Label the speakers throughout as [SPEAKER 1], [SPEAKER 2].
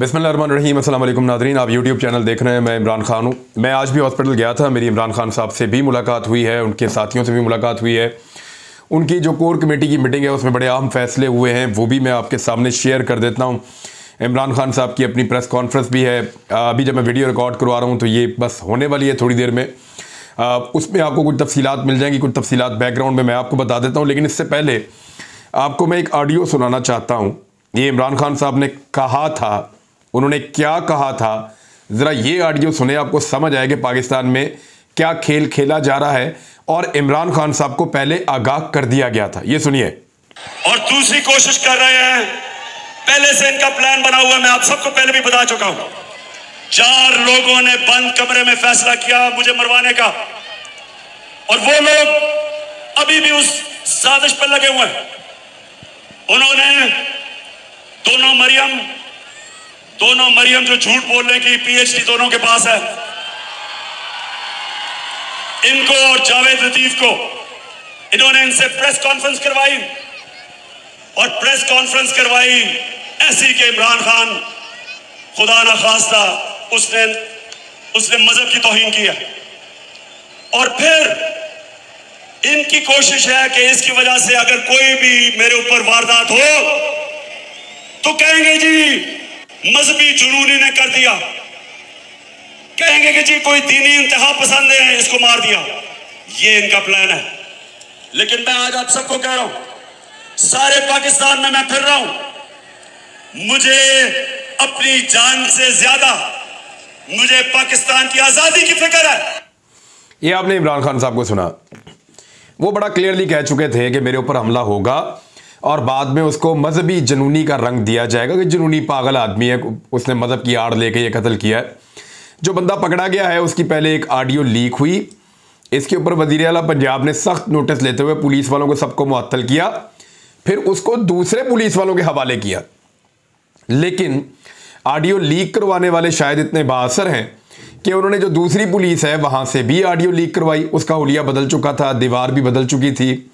[SPEAKER 1] बिस्मिल्लाहिर्रहमानिर्रहीम। अस्सलाम वालेकुम नाज़रीन, आप यूट्यूब चैनल देख रहे हैं। मैं इमरान खान हूँ। मैं आज भी हॉस्पिटल गया था। मेरी इमरान खान साहब से भी मुलाकात हुई है, उनके साथियों से भी मुलाकात हुई है। उनकी जो कोर कमेटी की मीटिंग है उसमें बड़े अहम फैसले हुए हैं, वो भी मैं आपके सामने शेयर कर देता हूँ। इमरान खान साहब की अपनी प्रेस कॉन्फ्रेंस भी है। अभी जब मैं वीडियो रिकॉर्ड करवा रहा हूँ तो ये बस होने वाली है थोड़ी देर में। उसमें आपको कुछ तफसीलात मिल जाएंगी, कुछ तफसीलात बैकग्राउंड में मैं आपको बता देता हूँ। लेकिन इससे पहले आपको मैं एक ऑडियो सुनाना चाहता हूँ। ये इमरान खान साहब ने कहा था, उन्होंने क्या कहा था, ज़रा ये ऑडियो सुने, आपको समझ आए कि पाकिस्तान में क्या खेल खेला जा रहा है। और इमरान खान साहब को पहले आगाह कर दिया गया था, ये सुनिए।
[SPEAKER 2] और दूसरी कोशिश कर रहे हैं, पहले से इनका प्लान बना हुआ है। मैं आप सबको पहले भी बता चुका हूं। 4 लोगों ने बंद कमरे में फैसला किया मुझे मरवाने का, और वो लोग अभी भी उस साजिश पर लगे हुए हैं। उन्होंने दोनों मरियम जो झूठ बोलने की पीएचडी दोनों के पास है, इनको और जावेद लतीफ को, इन्होंने इनसे प्रेस कॉन्फ्रेंस करवाई। और प्रेस कॉन्फ्रेंस करवाई ऐसी कि इमरान खान खुदा ना खास्ता उसने मजहब की तौहीन की है। और फिर इनकी कोशिश है कि इसकी वजह से अगर कोई भी मेरे ऊपर वारदात हो तो कहेंगे जी मजहबी जुनूनी ने कर दिया, कहेंगे कि जी कोई दीनी इंतहा पसंद है इसको मार दिया। ये इनका प्लान है। लेकिन मैं आज आप सबको कह रहा हूं, सारे पाकिस्तान में मैं फिर रहा हूं, मुझे अपनी जान से ज्यादा मुझे पाकिस्तान की आजादी की फिक्र है।
[SPEAKER 1] ये आपने इमरान खान साहब को सुना। वो बड़ा क्लियरली कह चुके थे कि मेरे ऊपर हमला होगा और बाद में उसको मजहबी जुनूनी का रंग दिया जाएगा कि जुनूनी पागल आदमी है, उसने मजहब की आड़ लेके ये कत्ल किया है। जो बंदा पकड़ा गया है उसकी पहले एक ऑडियो लीक हुई। इसके ऊपर वज़ीर आला पंजाब ने सख्त नोटिस लेते हुए पुलिस वालों को सबको मुअत्तल किया, फिर उसको दूसरे पुलिस वालों के हवाले किया। लेकिन ऑडियो लीक करवाने वाले शायद इतने बाअसर हैं कि उन्होंने जो दूसरी पुलिस है वहाँ से भी ऑडियो लीक करवाई। उसका हुलिया बदल चुका था, दीवार भी बदल चुकी थी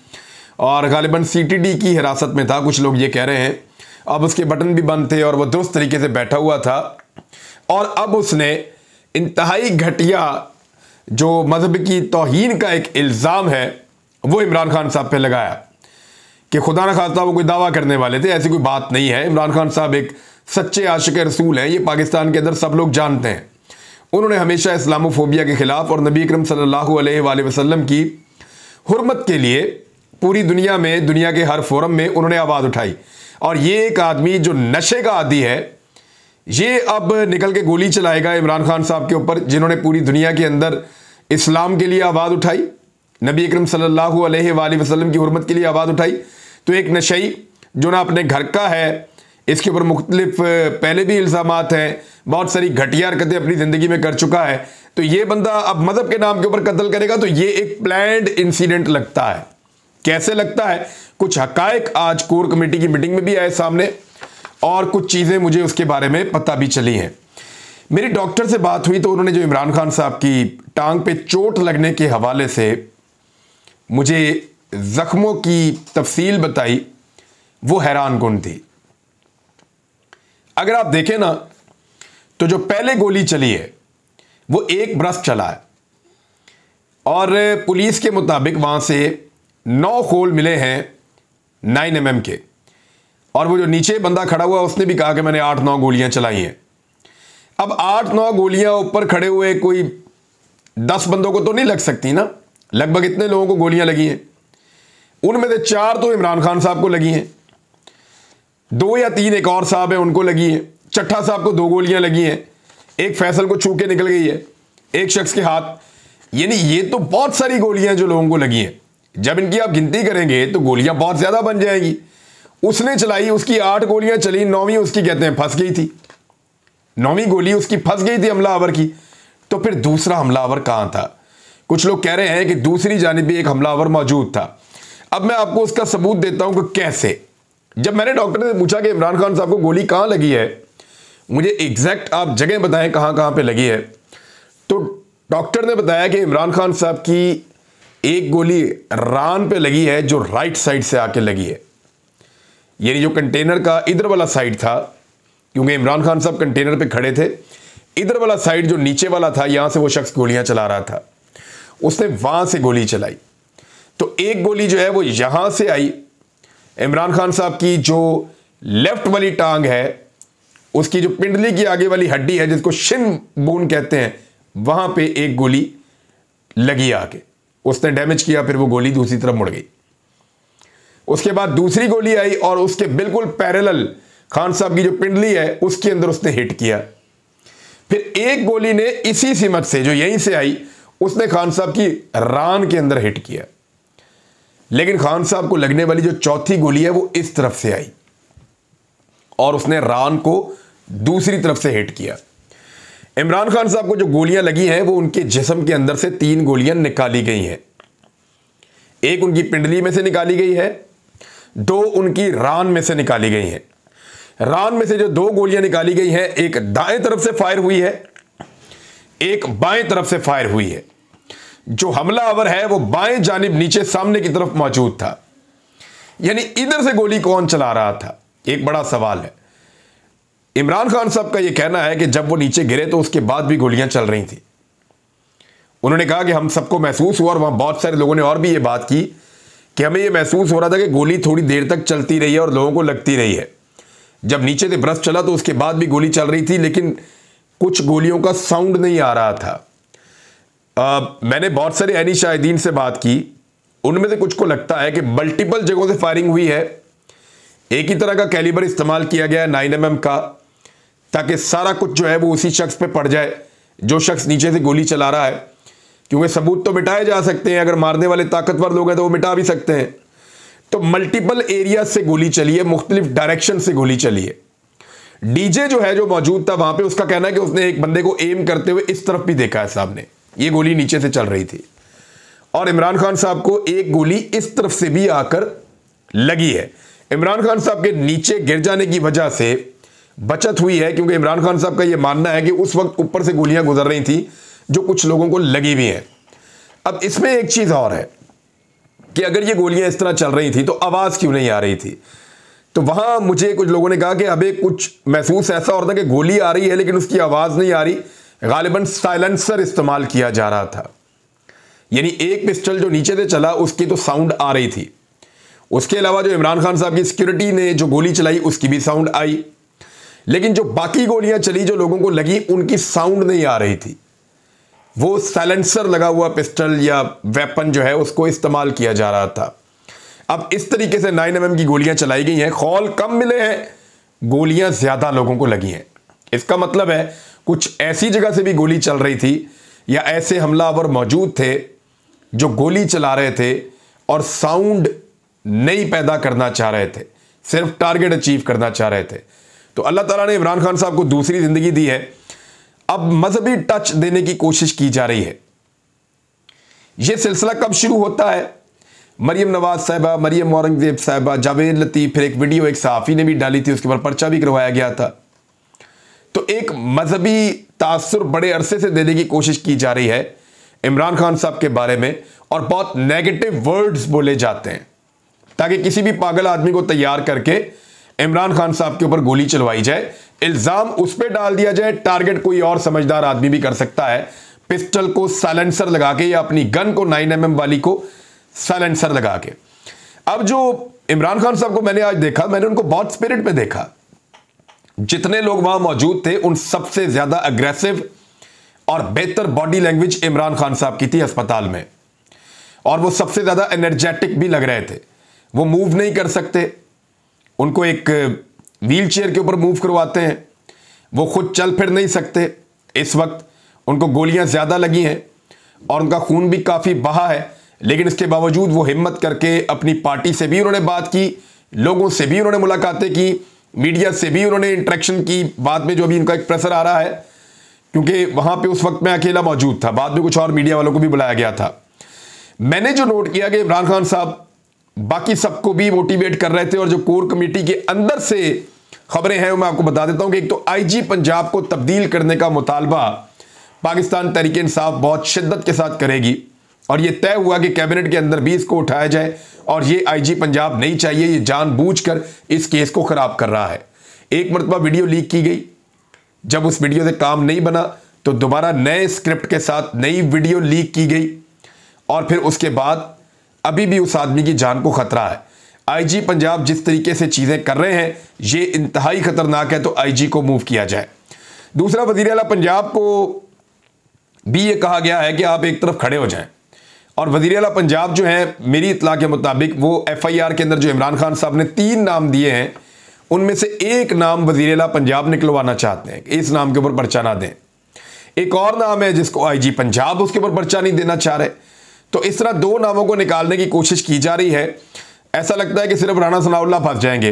[SPEAKER 1] और गालिबन सीटीडी की हिरासत में था, कुछ लोग ये कह रहे हैं। अब उसके बटन भी बंद थे और वह दुरुस्त तरीके से बैठा हुआ था। और अब उसने इंतहाई घटिया जो मजहब की तौहीन का एक इल्ज़ाम है वो इमरान खान साहब पे लगाया कि खुदा न खास्ता वो कोई दावा करने वाले थे। ऐसी कोई बात नहीं है। इमरान खान साहब एक सच्चे आशिक रसूल हैं, ये पाकिस्तान के अंदर सब लोग जानते हैं। उन्होंने हमेशा इस्लामोफोबिया के ख़िलाफ़ और नबी अकरम सल्लल्लाहु अलैहि वसल्लम की हुर्मत के लिए पूरी दुनिया में, दुनिया के हर फोरम में उन्होंने आवाज़ उठाई। और ये एक आदमी जो नशे का आदी है, ये अब निकल के गोली चलाएगा इमरान खान साहब के ऊपर, जिन्होंने पूरी दुनिया के अंदर इस्लाम के लिए आवाज़ उठाई, नबी अकरम सल्लल्लाहु अलैहि वसल्लम की हुर्मत के लिए आवाज़ उठाई। तो एक नशई जो ना अपने घर का है, इसके ऊपर मुख्तलिफ पहले भी इल्ज़ामात हैं, बहुत सारी घटिया हरकतें अपनी ज़िंदगी में कर चुका है। तो ये बंदा अब मज़हब के नाम के ऊपर कत्ल करेगा, तो ये एक प्लान्ड इंसिडेंट लगता है। कैसे लगता है? कुछ हकायक आज कोर कमेटी की मीटिंग में भी आए सामने और कुछ चीज़ें मुझे उसके बारे में पता भी चली हैं। मेरी डॉक्टर से बात हुई तो उन्होंने जो इमरान खान साहब की टांग पे चोट लगने के हवाले से मुझे ज़ख्मों की तफसील बताई, वो हैरान कुन थी। अगर आप देखें ना तो जो पहले गोली चली है वो 1 बरस चला है और पुलिस के मुताबिक वहाँ से 9 खोल मिले हैं 9 mm के। और वो जो नीचे बंदा खड़ा हुआ उसने भी कहा कि मैंने 8-9 गोलियां चलाई हैं। अब 8-9 गोलियां ऊपर खड़े हुए कोई 10 बंदों को तो नहीं लग सकती ना। लगभग इतने लोगों को गोलियां लगी हैं, उनमें से 4 तो इमरान खान साहब को लगी हैं, 2 या 3 एक और साहब हैं उनको लगी हैं, चट्ठा साहब को 2 गोलियां लगी हैं, एक फैसल को छू के निकल गई है, एक शख्स के हाथ। यानी ये तो बहुत सारी गोलियां जो लोगों को लगी हैं। जब इनकी आप गिनती करेंगे तो गोलियां बहुत ज्यादा बन जाएंगी। उसने चलाई, उसकी 8 गोलियां चली, 9वीं उसकी कहते हैं फंस गई थी। 9वीं गोली उसकी फंस गई थी हमलावर की। तो फिर दूसरा हमलावर कहां था? कुछ लोग कह रहे हैं कि दूसरी जानिब भी एक हमलावर मौजूद था। अब मैं आपको उसका सबूत देता हूं कि कैसे। जब मैंने डॉक्टर से पूछा कि इमरान खान साहब को गोली कहां लगी है, मुझे एग्जैक्ट आप जगह बताएं कहां कहां पे लगी है, तो डॉक्टर ने बताया कि इमरान खान साहब की एक गोली रान पे लगी है जो राइट साइड से आके लगी है। यानी जो कंटेनर का इधर वाला साइड था क्योंकि इमरान खान साहब कंटेनर पे खड़े थे। इधर वाला साइड जो नीचे वाला था, यहां से वो शख्स गोलियां चला रहा था, उसने वहां से गोली चलाई। तो एक गोली जो है वो यहां से आई, इमरान खान साहब की जो लेफ्ट वाली टांग है, उसकी जो पिंडली की आगे वाली हड्डी है जिसको शिन बोन कहते हैं, वहां पे एक गोली लगी आके, उसने डैमेज किया। फिर वो गोली दूसरी तरफ मुड़ गई। उसके बाद दूसरी गोली आई और उसके बिल्कुल पैरेलल खान साहब की जो पिंडली है उसके अंदर उसने हिट किया। फिर एक गोली ने इसी सिमत से जो यहीं से आई, उसने खान साहब की रान के अंदर हिट किया। लेकिन खान साहब को लगने वाली जो चौथी गोली है वो इस तरफ से आई और उसने रान को दूसरी तरफ से हिट किया। इमरान खान साहब को जो गोलियां लगी हैं वो उनके जिस्म के अंदर से 3 गोलियां निकाली गई हैं। एक उनकी पिंडली में से निकाली गई है, 2 उनकी रान में से निकाली गई हैं। रान में से जो 2 गोलियां निकाली गई हैं, एक दाएं तरफ से फायर हुई है, एक बाएं तरफ से फायर हुई है। जो हमलावर है वो बाएं जानिब नीचे सामने की तरफ मौजूद था। यानी इधर से गोली कौन चला रहा था, एक बड़ा सवाल है। इमरान खान साहब का यह कहना है कि जब वो नीचे गिरे तो उसके बाद भी गोलियां चल रही थी। उन्होंने कहा कि हम सबको महसूस हुआ, और वहां बहुत सारे लोगों ने और भी ये बात की कि हमें यह महसूस हो रहा था कि गोली थोड़ी देर तक चलती रही है और लोगों को लगती रही है। जब नीचे से ब्रश चला तो उसके बाद भी गोली चल रही थी, लेकिन कुछ गोलियों का साउंड नहीं आ रहा था। मैंने बहुत सारे ऐनी शाहिदीन से बात की, उनमें से कुछ को लगता है कि मल्टीपल जगहों से फायरिंग हुई है, एक ही तरह का कैलिबर इस्तेमाल किया गया है 9mm का, ताकि सारा कुछ जो है वो उसी शख्स पे पड़ जाए जो शख्स नीचे से गोली चला रहा है। क्योंकि सबूत तो मिटाए जा सकते हैं, अगर मारने वाले ताकतवर लोग हैं तो वो मिटा भी सकते हैं। तो मल्टीपल एरिया से गोली चली है, मुख्तलिफ डायरेक्शन से गोली चली है। डीजे जो है जो मौजूद था वहां पे, उसका कहना है कि उसने एक बंदे को एम करते हुए इस तरफ भी देखा है, सामने ये गोली नीचे से चल रही थी। और इमरान खान साहब को एक गोली इस तरफ से भी आकर लगी है। इमरान खान साहब के नीचे गिर जाने की वजह से बचत हुई है, क्योंकि इमरान खान साहब का यह मानना है कि उस वक्त ऊपर से गोलियां गुजर रही थी जो कुछ लोगों को लगी भी हैं। अब इसमें एक चीज और है कि अगर ये गोलियां इस तरह चल रही थी तो आवाज क्यों नहीं आ रही थी। तो वहां मुझे कुछ लोगों ने कहा कि अबे कुछ महसूस ऐसा हो रहा था कि गोली आ रही है लेकिन उसकी आवाज नहीं आ रही, गालिबन साइलेंसर इस्तेमाल किया जा रहा था। यानी एक पिस्टल जो नीचे से चला उसकी तो साउंड आ रही थी, उसके अलावा जो इमरान खान साहब की सिक्योरिटी ने जो गोली चलाई उसकी भी साउंड आई, लेकिन जो बाकी गोलियां चली जो लोगों को लगी उनकी साउंड नहीं आ रही थी। वो साइलेंसर लगा हुआ पिस्टल या वेपन जो है उसको इस्तेमाल किया जा रहा था। अब इस तरीके से 9mm की गोलियां चलाई गई हैं, खौल कम मिले हैं, गोलियां ज्यादा लोगों को लगी हैं। इसका मतलब है कुछ ऐसी जगह से भी गोली चल रही थी या ऐसे हमलावर मौजूद थे जो गोली चला रहे थे और साउंड नहीं पैदा करना चाह रहे थे, सिर्फ टारगेट अचीव करना चाह रहे थे। तो अल्लाह ताला ने इमरान खान साहब को दूसरी जिंदगी दी है। अब मजहबी टच देने की कोशिश की जा रही है। यह सिलसिला कब शुरू होता है? मरियम नवाज साहिबा, मरियम औरंगजेब साहिबा, जावेद लतीफ, फिर एक वीडियो एक सहाफ़ी ने भी डाली थी, उसके ऊपर पर्चा भी करवाया गया था। तो एक मजहबी तासुर बड़े अरसे से देने की कोशिश की जा रही है इमरान खान साहब के बारे में, और बहुत नेगेटिव वर्ड्स बोले जाते हैं ताकि किसी भी पागल आदमी को तैयार करके इमरान खान साहब के ऊपर गोली चलवाई जाए, इल्जाम उस पर डाल दिया जाए। टारगेट कोई और समझदार आदमी भी कर सकता है, पिस्टल को साइलेंसर लगा के या अपनी गन को 9mm वाली को साइलेंसर लगा के। अब जो इमरान खान साहब को मैंने आज देखा, मैंने उनको बहुत स्पिरिट में देखा। जितने लोग वहां मौजूद थे उन सबसे ज्यादा अग्रेसिव और बेहतर बॉडी लैंग्वेज इमरान खान साहब की थी अस्पताल में, और वो सबसे ज्यादा एनर्जेटिक भी लग रहे थे। वो मूव नहीं कर सकते, उनको एक व्हील चेयर के ऊपर मूव करवाते हैं, वो खुद चल फिर नहीं सकते। इस वक्त उनको गोलियां ज्यादा लगी हैं और उनका खून भी काफी बहा है, लेकिन इसके बावजूद वो हिम्मत करके अपनी पार्टी से भी उन्होंने बात की, लोगों से भी उन्होंने मुलाकातें की, मीडिया से भी उन्होंने इंटरेक्शन की। बाद में जो अभी इनका एक प्रेशर आ रहा है, क्योंकि वहां पे उस वक्त मैं अकेला मौजूद था, बाद में कुछ और मीडिया वालों को भी बुलाया गया था। मैंने जो नोट किया कि इमरान खान साहब बाकी सबको भी मोटिवेट कर रहे थे, और जो कोर कमेटी के अंदर से खबरें हैं मैं आपको बता देता हूं कि एक तो आईजी पंजाब को तब्दील करने का मुतालबा पाकिस्तान तहरीक इंसाफ बहुत शिद्दत के साथ करेगी, और यह तय हुआ कि कैबिनेट के अंदर भी इसको उठाया जाए, और ये आईजी पंजाब नहीं चाहिए, ये जानबूझकर इस केस को खराब कर रहा है। एक मरतबा वीडियो लीक की गई, जब उस वीडियो से काम नहीं बना तो दोबारा नए स्क्रिप्ट के साथ नई वीडियो लीक की गई, और फिर उसके बाद अभी भी उस आदमी की जान को खतरा है। आईजी पंजाब जिस तरीके से चीजें कर रहे हैं ये इंतहाई खतरनाक है, तो आईजी को मूव किया जाए। दूसरा, वजीर आला पंजाब को भी ये कहा गया है कि आप एक तरफ खड़े हो जाएं, और वजीर आला पंजाब जो है मेरी इत्तला के मुताबिक वो एफआईआर के अंदर जो इमरान खान साहब ने 3 नाम दिए हैं उनमें से एक नाम वजीर आला पंजाब निकलवाना चाहते हैं, इस नाम के ऊपर पर्चा ना दें। एक और नाम है जिसको आईजी पंजाब उसके ऊपर पर्चा नहीं देना चाह रहे। तो इस तरह 2 नामों को निकालने की कोशिश की जा रही है। ऐसा लगता है कि सिर्फ राणा सनाउल्लाह फंस जाएंगे,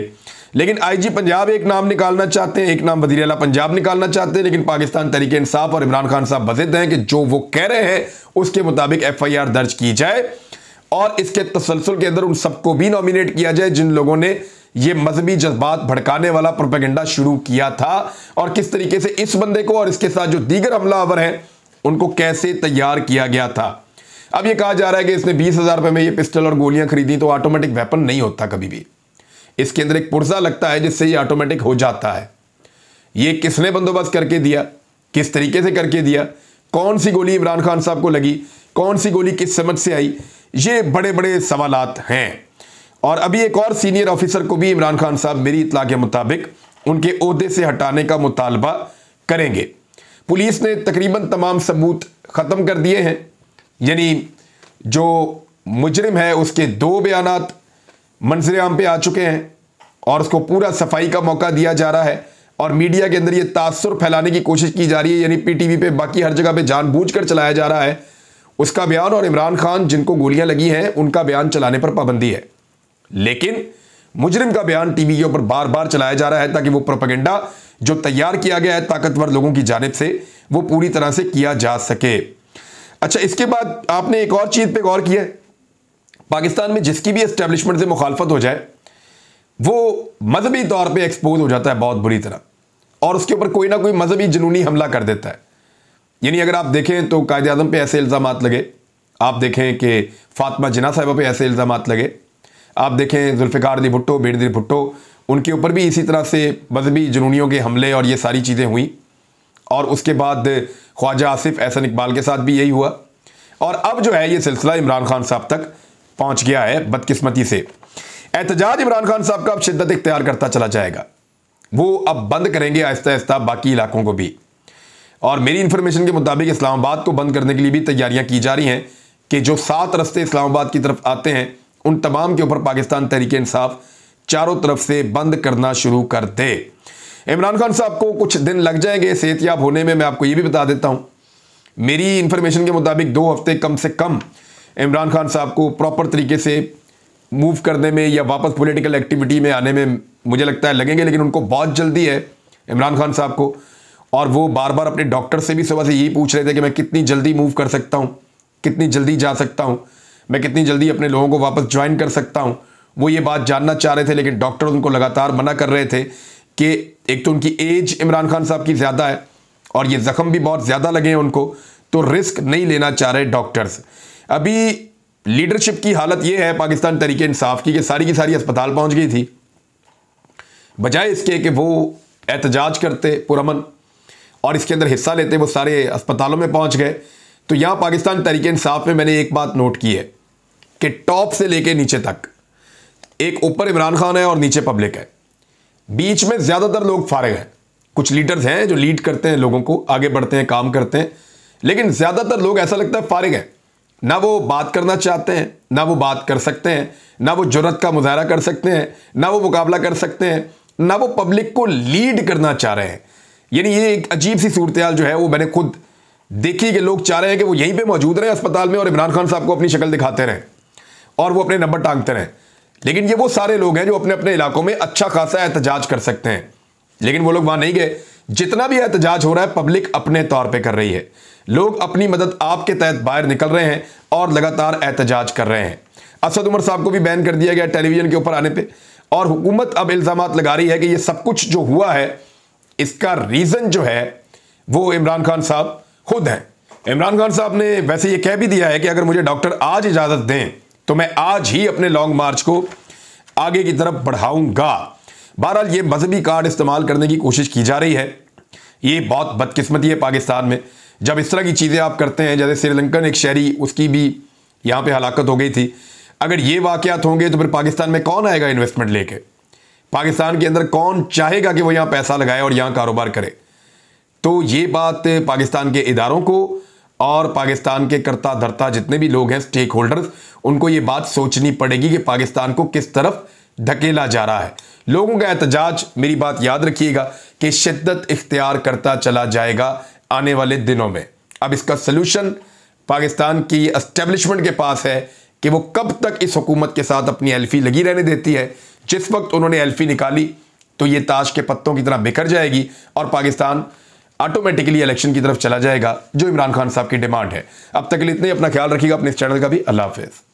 [SPEAKER 1] लेकिन आईजी पंजाब एक नाम निकालना चाहते हैं, एक नाम वजीर आला पंजाब निकालना चाहते हैं, लेकिन पाकिस्तान तहरीक इंसाफ और इमरान खान साहब बज़िद हैं कि जो वो कह रहे हैं उसके मुताबिक एफआईआर दर्ज की जाए और इसके तसलसल के अंदर उन सबको भी नॉमिनेट किया जाए जिन लोगों ने ये मजहबी जज्बात भड़काने वाला प्रोपेगेंडा शुरू किया था, और किस तरीके से इस बंदे को और इसके साथ जो दीगर हमलावर हैं उनको कैसे तैयार किया गया था। अब ये कहा जा रहा है कि इसने 20,000 रुपए में ये पिस्टल और गोलियां खरीदी, तो ऑटोमेटिक वेपन नहीं होता कभी भी, इसके अंदर एक पुर्जा लगता है जिससे ये ऑटोमेटिक हो जाता है। ये किसने बंदोबस्त करके दिया, किस तरीके से करके दिया, कौन सी गोली इमरान खान साहब को लगी, कौन सी गोली किस समझ से आई, ये बड़े बड़े सवालात हैं। और अभी एक और सीनियर ऑफिसर को भी इमरान खान साहब मेरी इत्तला के मुताबिक उनके ओहदे से हटाने का मुतालबा करेंगे। पुलिस ने तकरीबन तमाम सबूत खत्म कर दिए हैं, यानी जो मुजरिम है उसके 2 बयानात मंजर आम पे आ चुके हैं और उसको पूरा सफाई का मौका दिया जा रहा है, और मीडिया के अंदर ये तासुर फैलाने की कोशिश की जा रही है, यानी पीटीवी पे बाकी हर जगह पे जानबूझकर चलाया जा रहा है उसका बयान, और इमरान खान जिनको गोलियां लगी हैं उनका बयान चलाने पर पाबंदी है, लेकिन मुजरिम का बयान टीवी के ऊपर बार बार चलाया जा रहा है ताकि वो प्रोपेगेंडा जो तैयार किया गया है ताकतवर लोगों की जानिब से वो पूरी तरह से किया जा सके। अच्छा, इसके बाद आपने एक और चीज पे गौर किया है, पाकिस्तान में जिसकी भी एस्टेब्लिशमेंट से मुखालफत हो जाए वो मजहबी तौर पे एक्सपोज हो जाता है बहुत बुरी तरह, और उसके ऊपर कोई ना कोई मजहबी जुनूनी हमला कर देता है। यानी अगर आप देखें तो कायद आज़म पे ऐसे इल्ज़ामात लगे, आप देखें कि फातिमा जिन्ना साहिबा पे ऐसे इल्ज़ामात लगे, आप देखें जुल्फ़िकार अली भुट्टो, बेनज़ीर भुट्टो, उनके ऊपर भी इसी तरह से मजहबी जुनूनियों के हमले और ये सारी चीज़ें हुई, और उसके बाद ख्वाजा आसिफ एहसन इकबाल के साथ भी यही हुआ, और अब जो है ये सिलसिला इमरान खान साहब तक पहुंच गया है बदकिस्मती से। एहतजाज इमरान खान साहब का अब शिद्दत इख्तियार करता चला जाएगा, वो अब बंद करेंगे आहिस्ता आहिस्ता बाकी इलाकों को भी, और मेरी इंफॉर्मेशन के मुताबिक इस्लामाबाद को बंद करने के लिए भी तैयारियां की जा रही हैं कि जो 7 रस्ते इस्लामाबाद की तरफ आते हैं उन तमाम के ऊपर पाकिस्तान तहरीक इंसाफ चारों तरफ से बंद करना शुरू कर दे। इमरान खान साहब को कुछ दिन लग जाएंगे सेहतयाब होने में, मैं आपको ये भी बता देता हूं, मेरी इंफॉर्मेशन के मुताबिक 2 हफ्ते कम से कम इमरान खान साहब को प्रॉपर तरीके से मूव करने में या वापस पॉलिटिकल एक्टिविटी में आने में मुझे लगता है लगेंगे, लेकिन उनको बहुत जल्दी है इमरान खान साहब को, और वो बार बार अपने डॉक्टर से भी सुबह से यही पूछ रहे थे कि मैं कितनी जल्दी मूव कर सकता हूँ, कितनी जल्दी जा सकता हूँ, मैं कितनी जल्दी अपने लोगों को वापस ज्वाइन कर सकता हूँ, वो ये बात जानना चाह रहे थे, लेकिन डॉक्टर उनको लगातार मना कर रहे थे कि एक तो उनकी एज इमरान खान साहब की ज़्यादा है और ये ज़ख्म भी बहुत ज़्यादा लगे हैं उनको, तो रिस्क नहीं लेना चाह रहे डॉक्टर्स। अभी लीडरशिप की हालत ये है पाकिस्तान तहरीक इंसाफ की कि सारी सारी अस्पताल पहुंच गई थी, बजाय इसके कि वो एहतजाज करते पुरअमन और इसके अंदर हिस्सा लेते, वो सारे अस्पतालों में पहुंच गए। तो यहां पाकिस्तान तहरीक इंसाफ में मैंने एक बात नोट की है कि टॉप से लेके नीचे तक एक ऊपर इमरान खान है और नीचे पब्लिक है, बीच में ज्यादातर लोग फारिग हैं। कुछ लीडर्स हैं जो लीड करते हैं, लोगों को आगे बढ़ते हैं, काम करते हैं, लेकिन ज्यादातर लोग ऐसा लगता है फारिग हैं, ना वो बात करना चाहते हैं, ना वो बात कर सकते हैं, ना वो जुर्रत का मुजाहरा कर सकते हैं, ना वो मुकाबला कर सकते हैं, ना वो पब्लिक को लीड करना चाह रहे हैं। यानी ये एक अजीब सी सूरत हाल जो है वो मैंने खुद देखी कि लोग चाह रहे हैं कि वो यहीं पे मौजूद रहे अस्पताल में और इमरान खान साहब को अपनी शक्ल दिखाते रहें और वो अपने नंबर टांगते रहें, लेकिन ये वो सारे लोग हैं जो अपने अपने इलाकों में अच्छा खासा एहतजाज कर सकते हैं, लेकिन वो लोग वहां नहीं गए। जितना भी एहतजाज हो रहा है पब्लिक अपने तौर पे कर रही है, लोग अपनी मदद आपके तहत बाहर निकल रहे हैं और लगातार एहतजाज कर रहे हैं। असद उमर साहब को भी बैन कर दिया गया टेलीविजन के ऊपर आने पे, और हुकूमत अब इल्जामात लगा रही है कि ये सब कुछ जो हुआ है इसका रीजन जो है वो इमरान खान साहब खुद हैं। इमरान खान साहब ने वैसे ये कह भी दिया है कि अगर मुझे डॉक्टर आज इजाजत दें तो मैं आज ही अपने लॉन्ग मार्च को आगे की तरफ बढ़ाऊंगा। बहरहाल ये मजहबी कार्ड इस्तेमाल करने की कोशिश की जा रही है। ये बहुत बदकिस्मती है पाकिस्तान में, जब इस तरह की चीज़ें आप करते हैं। जैसे श्रीलंकन एक शहरी, उसकी भी यहाँ पे हलाकत हो गई थी। अगर ये वाक़यात होंगे तो फिर पाकिस्तान में कौन आएगा इन्वेस्टमेंट लेके? पाकिस्तान के अंदर कौन चाहेगा कि वो यहाँ पैसा लगाए और यहाँ कारोबार करे? तो ये बात पाकिस्तान के इदारों को और पाकिस्तान के कर्ता धर्ता जितने भी लोग हैं, स्टेक होल्डर्स, उनको ये बात सोचनी पड़ेगी कि पाकिस्तान को किस तरफ धकेला जा रहा है। लोगों का एहतजाज, मेरी बात याद रखिएगा, कि शिद्दत इख्तियार करता चला जाएगा आने वाले दिनों में। अब इसका सलूशन पाकिस्तान की एस्टेब्लिशमेंट के पास है कि वो कब तक इस हुकूमत के साथ अपनी एल्फी लगी रहने देती है। जिस वक्त उन्होंने एल्फी निकाली तो ये ताश के पत्तों की तरह बिखर जाएगी और पाकिस्तान ऑटोमेटिकली इलेक्शन की तरफ चला जाएगा, जो इमरान खान साहब की डिमांड है। अब तक के लिए इतने, अपना ख्याल रखिएगा, अपने इस चैनल का भी। अल्लाह हाफिज़।